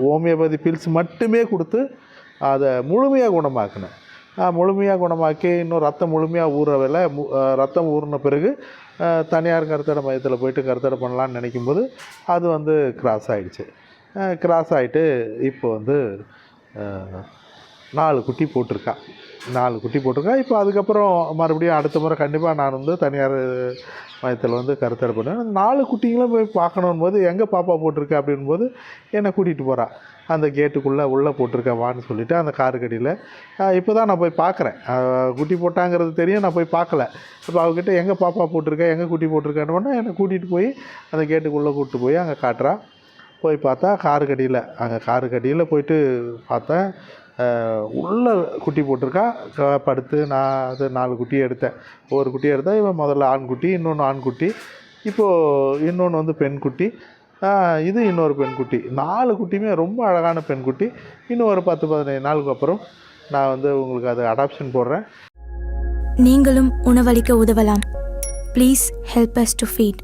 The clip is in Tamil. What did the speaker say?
ஹோமியோபதி பில்ஸ் மட்டுமே கொடுத்து அதை முழுமையாக குணமாக்கினேன். முழுமையாக குணமாக்கி இன்னும் ரத்தம் முழுமையாக ஊறவில்லை. ரத்தம் ஊறின பிறகு தனியார் கருத்தடை மையத்தில் போய்ட்டு கருத்தடை பண்ணலான்னு நினைக்கும்போது அது வந்து கிராஸ் ஆகிடுச்சு. கிராஸ் ஆகிட்டு இப்போ வந்து 4 குட்டி போட்டிருக்கா. இப்போ அதுக்கப்புறம் மறுபடியும் அடுத்த முறை கண்டிப்பாக நான் வந்து தனியார் மையத்தில் வந்து கருத்தடை பண்ணுவேன். 4 குட்டிங்களும் போய் பார்க்கணும் போது எங்கே பாப்பா போட்டிருக்கா அப்படின்போது என்னை கூட்டிகிட்டு போகிறா. அந்த கேட்டுக்குள்ளே உள்ளே போட்டிருக்கேன் வான்னு சொல்லிவிட்டு அந்த காருக்கடியில். இப்போ தான் நான் போய் பார்க்குறேன். குட்டி போட்டாங்கிறது தெரியும், நான் போய் பார்க்கல. இப்போ அவகிட்ட எங்கே பாப்பா போட்டிருக்கேன், எங்கே குட்டி போட்டிருக்கேன்னு பண்ணால் என்னை கூட்டிகிட்டு போய் அந்த கேட்டுக்குள்ளே கூப்பிட்டு போய் அங்கே காட்டுறா. போய் பார்த்தா காருக்கடியில் போயிட்டு பார்த்தேன். உள்ள குட்டி போட்டிருக்கா. படுத்து நான் அது 4 குட்டியை எடுத்தேன். ஒவ்வொரு குட்டியை எடுத்தேன். இவன் முதல்ல ஆண்குட்டி, இன்னொன்று ஆண்குட்டி, இப்போது இன்னொன்று வந்து பெண்குட்டி, இது இன்னொரு பெண்குட்டி. 4 குட்டியுமே ரொம்ப அழகான பெண்குட்டி. இன்னும் ஒரு 10-15 நாளுக்கு அப்புறம் நான் வந்து உங்களுக்கு அது அடாப்ஷன் போடுறேன். நீங்களும் உணவளிக்க உதவலாம். Please help us to feet.